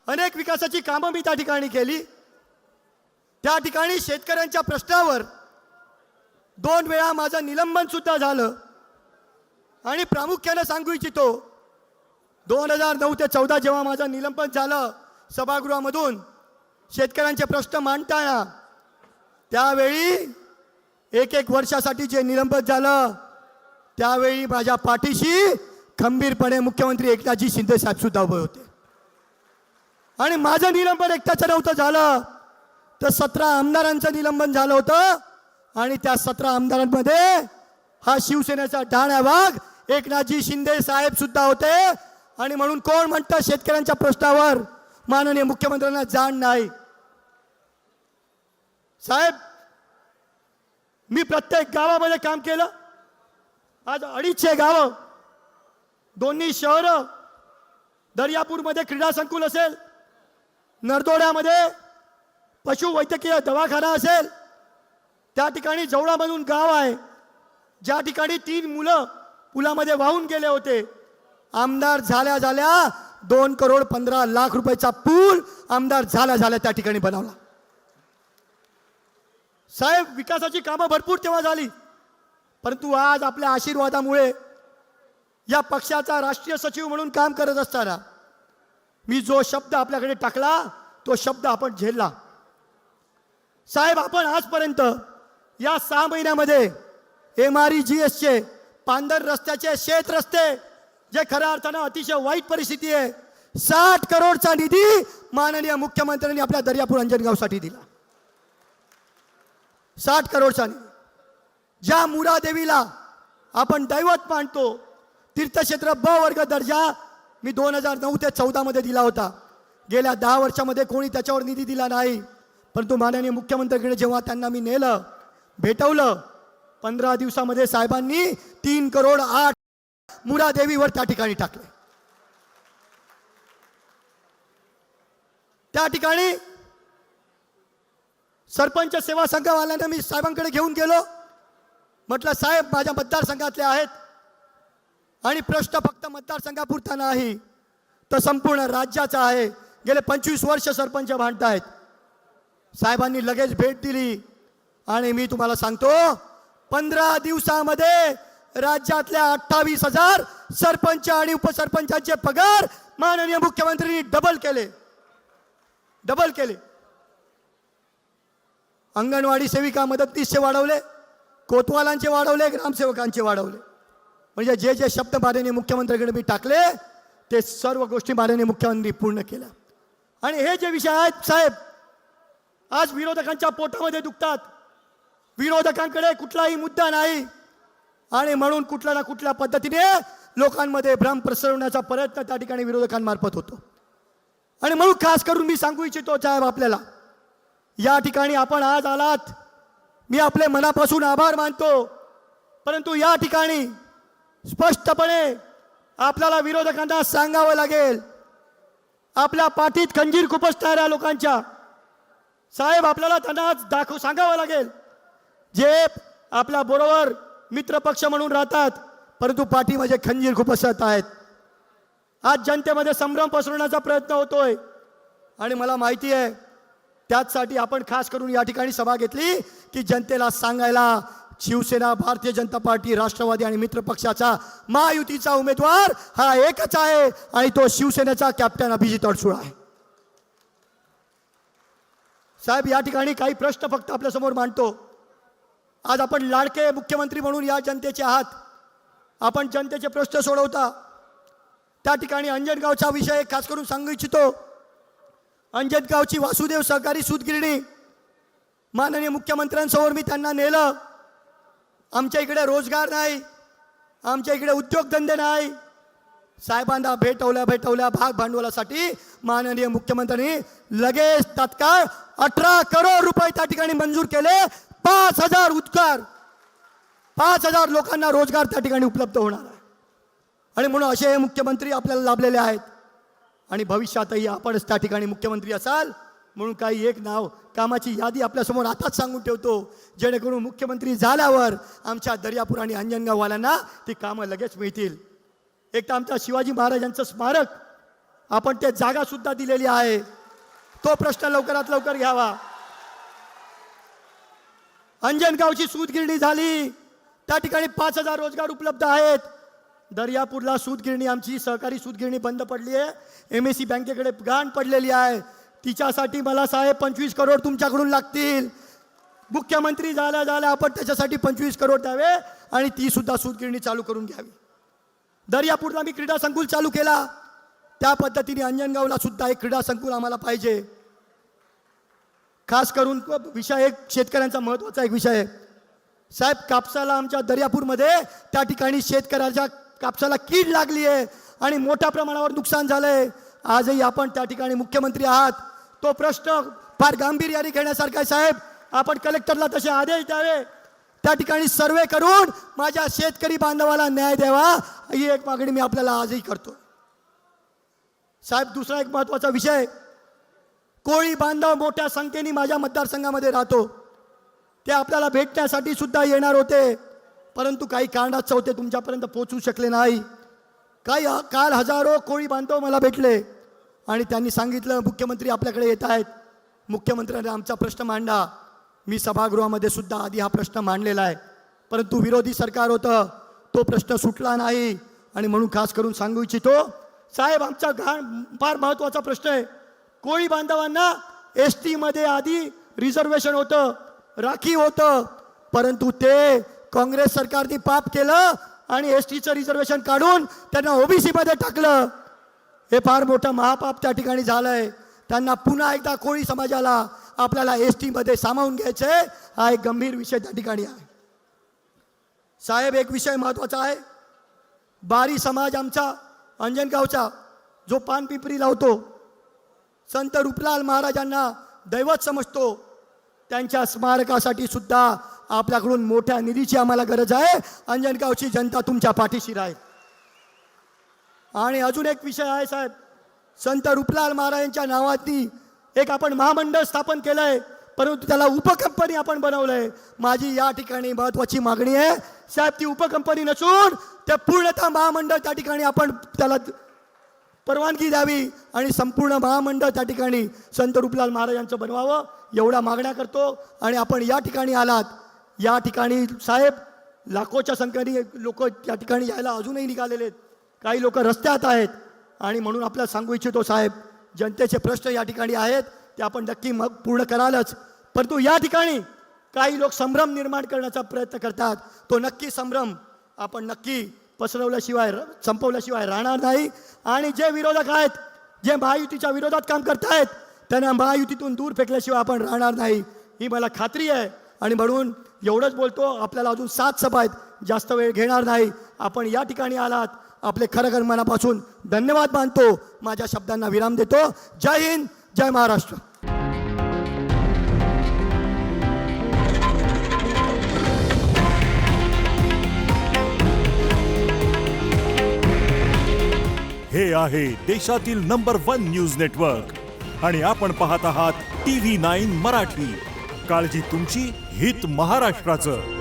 अनेक विकासाची कामं मी त्या ठिकाणी केली। त्या ठिकाणी शेतकऱ्यांच्या प्रश्नावर 2 वेळा माझं निलंबन सुद्धा झालं। आणि प्रामुख्याने सांगू इच्छितो 2009 ते 14 जेव्हा माझं निलंबन झालं सभागृहामधून शेतकऱ्यांचे प्रश्न मांडताना, त्यावेळी एक वर्षासाठी जे निलंबन झालं त्यावेळी माझ्या पाठीशी खंबीरपणे मुख्यमंत्री एकनाथजी शिंदे साहेब सुद्धा उभे होते। आणि माझं निलंबन एकट्याचं नव्हतं झालं, तर 17 आमदारांचं निलंबन झालं होतं। आणि त्या 17 आमदारांमध्ये हा शिवसेनेचा डाण्या वाघ एकनाथजी शिंदे साहेब सुद्धा होते। आणि म्हणून कोण म्हणतं शेतकऱ्यांच्या प्रश्नावर माननीय मुख्यमंत्र्यांना जाण नाही? साहेब, मी प्रत्येक गावामध्ये काम केलं। आज 250 गावं, दोन्ही शहरं, दर्यापूरमध्ये क्रीडा संकुल असेल, नरदोड्यामध्ये पशुवैद्यकीय दवाखाना असेल, त्या ठिकाणी जवळामधून गाव आहे ज्या ठिकाणी 3 मुलं पुलामध्ये वाहून गेले होते। आमदार झाल्या 2,15,00,000 रुपयाचा पूल आमदार झाल्या त्या ठिकाणी बनवला। साहेब, विकासाची कामं भरपूर तेव्हा झाली, परंतु आज आपल्या आशीर्वादामुळे या पक्षाचा राष्ट्रीय सचिव म्हणून काम करत असताना मी जो शब्द आपल्याकडे टाकला तो शब्द आपण झेलला। साहेब, आपण आजपर्यंत या 6 महिन्यामध्ये MREGS पांढर रस्त्याचे शेत रस्ते, जे खऱ्या अर्थानं अतिशय वाईट परिस्थिती आहे, 60 करोडचा निधी माननीय मुख्यमंत्र्यांनी आपल्या दर्यापूर अंजनगावसाठी दिला। 60 करोडचा निधी, ज्या मुरादेवीला आपण दैवत मानतो, तीर्थक्षेत्र ब वर्ग दर्जा मी 2009 ते 14 मध्ये दिला होता। गेल्या 10 वर्षामध्ये कोणी त्याच्यावर निधी दिला नाही, परंतु माननीय मुख्यमंत्र्यांकडे जेव्हा त्यांना मी नेलं, भेटवलं, 15 दिवसामध्ये साहेबांनी 3,08 करोड मुरादेवीवर त्या ठिकाणी टाकले। त्या ठिकाणी सरपंच सेवा संघवाल्यांना मी साहेबांकडे घेऊन गेलो। म्हटलं, साहेब, माझ्या मतदारसंघातले आहेत आणि प्रश्न फक्त मतदारसंघापुरता नाही तर संपूर्ण राज्याचा आहे। गेले 25 वर्ष सरपंच भांडतायत। साहेबांनी लगेच भेट दिली आणि मी तुम्हाला सांगतो 15 दिवसामध्ये राज्यातल्या 28,000 सरपंच आणि उपसरपंचांचे पगार माननीय मुख्यमंत्र्यांनी डबल केले। अंगणवाडी सेविका मदतनीसचे वाढवले, कोतवालांचे वाढवले, ग्रामसेवकांचे वाढवले। म्हणजे जे जे शब्द माननीय मुख्यमंत्र्यांकडे मी टाकले ते सर्व गोष्टी माननीय मुख्यमंत्री पूर्ण केल्या। आणि हे जे विषय आहेत साहेब, आज विरोधकांच्या पोटामध्ये दुखतात। विरोधकांकडे कुठलाही मुद्दा नाही आणि म्हणून कुठल्या ना कुठल्या पद्धतीने लोकांमध्ये भ्रम पसरवण्याचा प्रयत्न त्या ठिकाणी विरोधकांमार्फत होतो। आणि म्हणून खास करून मी सांगू इच्छितो साहेब, आपल्याला या ठिकाणी आपण आज आलात, मी आपले मनापासून आभार मानतो, परंतु या ठिकाणी स्पष्टपणे आपल्याला विरोधकांना सांगावं लागेल, आपल्या पाठीत खंजीर खुपसणाऱ्या लोकांच्या साहेब आपल्याला त्यांना सांगावं लागेल, जे आपल्या बरोबर मित्रपक्ष म्हणून राहतात परंतु पाठीमध्ये खंजीर खुपसत आहेत। आज जनतेमध्ये संभ्रम पसरवण्याचा प्रयत्न होतोय आणि मला माहिती आहे त्याचसाठी आपण खास करून या ठिकाणी सभा घेतली की जनतेला सांगायला शिवसेना, भारतीय जनता पार्टी, राष्ट्रवादी आणि मित्रपक्षाचा महायुतीचा उमेदवार हा एकच आहे आणि तो शिवसेनेचा कॅप्टन अभिजित अडसूळ आहे। साहेब, या ठिकाणी काही प्रश्न फक्त आपल्या समोर मांडतो। आज आपण लाडके मुख्यमंत्री म्हणून या जनतेचे आहात, आपण जनतेचे प्रश्न सोडवता। त्या ठिकाणी अंजनगावचा विषय खास करून सांगू इच्छितो। अंजनगावची वासुदेव सहकारी सूतगिरणी माननीय मुख्यमंत्र्यांसमोर मी त्यांना नेलं। आमच्या इकडे रोजगार नाही, आमच्या इकडे उद्योगधंदे नाही। साहेबांना भेटवल्या भाग भांडवलासाठी माननीय मुख्यमंत्र्यांनी लगेच तात्काळ 18 करोड रुपये त्या ठिकाणी मंजूर केले। 5,000 लोकांना रोजगार त्या ठिकाणी उपलब्ध होणार आहे। आणि म्हणून असे मुख्यमंत्री आपल्याला लाभलेले आहेत आणि भविष्यातही आपणच त्या ठिकाणी मुख्यमंत्री असाल म्हणून काही एक नाव कामाची यादी आपल्यासमोर आताच सांगून ठेवतो, जेणेकरून मुख्यमंत्री झाल्यावर आमच्या दर्यापूर आणि अंजनगाववाल्यांना ती कामं लगेच मिळतील। एक तर आमच्या शिवाजी महाराजांचं स्मारक आपण ते जागा सुद्धा दिलेली आहे, तो प्रश्न लवकरात लवकर घ्यावा. अंजनगावची सूतगिरणी झाली, त्या ठिकाणी 5,000 रोजगार उपलब्ध आहेत. दर्यापूरला सूतगिरणी, आमची सहकारी सूतगिरणी बंद पडली आहे, MSC बँकेकडे गाण पडलेली आहे. तिच्यासाठी मला साहेब 25 करोड तुमच्याकडून लागतील. मुख्यमंत्री झाल्या आपण त्याच्यासाठी 25 करोड द्यावे आणि ती सुद्धा सूतगिरणी चालू करून घ्यावी. दर्यापूरला मी क्रीडा संकुल चालू केला, त्या पद्धतीने अंजनगावला सुद्धा एक क्रीडा संकुल आम्हाला पाहिजे. खास करून विषय एक शेतकऱ्यांचा महत्त्वाचा एक विषय आहे साहेब. कापसाला आमच्या दर्यापूरमध्ये त्या ठिकाणी शेतकऱ्याच्या कापसाला कीड लागली आहे आणि मोठ्या प्रमाणावर नुकसान झालंय. आजही आपण त्या ठिकाणी मुख्यमंत्री आहात, तो प्रश्न फार गांभीर्याने घेण्यासारखा आहे साहेब. आपण कलेक्टरला तसे आदेश द्यावे, त्या ठिकाणी सर्वे करून माझ्या शेतकरी बांधवाला न्याय द्यावा, ही एक मागणी मी आपल्याला आजही करतो साहेब. दुसरा एक महत्त्वाचा विषय, कोळी बांधव मोठ्या संख्येने माझ्या मतदारसंघामध्ये राहतो, ते आपल्याला भेटण्यासाठी सुद्धा येणार होते, परंतु काही कारणास्तव ते तुमच्यापर्यंत पोहोचू शकले नाही. काल हजारो कोळी बांधव मला भेटले आणि त्यांनी सांगितलं मुख्यमंत्री आपल्याकडे येत आहेत. मुख्यमंत्र्यांनी आमचा प्रश्न मांडला. मी सभागृहामध्ये सुद्धा आधी हा प्रश्न मांडलेला आहे, परंतु विरोधी सरकार होतं, तो प्रश्न सुटला नाही. आणि म्हणून खास करून सांगू इच्छितो साहेब, आमचा फार महत्त्वाचा प्रश्न आहे. कोळी बांधवांना ST मध्ये आधी रिझर्वेशन होतं, राखीव होतं, परंतु ते काँग्रेस सरकारने पाप केलं आणि STचं रिझर्वेशन काढून त्यांना OBC मध्ये टाकलं. हे फार मोठं महापाप त्या ठिकाणी झालंय. त्यांना पुन्हा एकदा कोळी समाजाला आपल्याला ST मध्ये सामावून घ्यायचंय, हा एक गंभीर विषय त्या ठिकाणी आहे साहेब. एक विषय महत्त्वाचा आहे, बारी समाज आमचा अंजनगावचा जो पानपिंपरी लावतो, संत रूपलाल महाराजांना दैवत समजतो, त्यांच्या स्मारकासाठी सुद्धा आपल्याकडून मोठ्या निधीची आम्हाला गरज आहे. अंजनगावची जनता तुमच्या पाठीशी राहील. आणि अजून एक विषय आहे साहेब, संत रूपलाल महाराजांच्या नावानी एक आपण महामंडळ स्थापन केलंय, परंतु त्याला उपकंपनी आपण बनवलंय. माझी या ठिकाणी महत्त्वाची मागणी आहे साहेब, ती उपकंपनी नसून ते पूर्णतः महामंडळ त्या ठिकाणी आपण त्याला परवानगी द्यावी आणि संपूर्ण महामंडळ त्या ठिकाणी संत रूपलाल महाराजांचं बनवावं, एवढ्या मागण्या करतो. आणि आपण या ठिकाणी आलात, या ठिकाणी साहेब लाखोच्या संख्येने लोक या ठिकाणी यायला अजूनही निघालेले आहेत, काही लोक रस्त्यात आहेत. आणि म्हणून आपल्याला सांगू इच्छितो साहेब, जनतेचे प्रश्न या ठिकाणी आहेत, ते आपण नक्की मग पूर्ण करालच, परंतु या ठिकाणी काही लोक संभ्रम निर्माण करण्याचा प्रयत्न करतात. तो नक्की संभ्रम आपण नक्की पसरवल्याशिवाय संपवल्याशिवाय राहणार नाही. आणि जे विरोधक आहेत, जे महायुतीच्या विरोधात काम करतायत, त्यांना महायुतीतून दूर फेकल्याशिवाय आपण राहणार नाही, ही मला खात्री आहे. आणि म्हणून एवढंच बोलतो, आपल्याला अजून 7 सभा आहेत, जास्त वेळ घेणार नाही. आपण या ठिकाणी आलात, आपले खरं मनापासून धन्यवाद मानतो. माझ्या शब्दांना विराम देतो. जय हिंद, जय महाराष्ट्र. हे आहे देशातील नंबर 1 न्यूज नेटवर्क आणि आपण पाहत आहात TV9 मराठी. काळजी तुमची, हित महाराष्ट्राचं.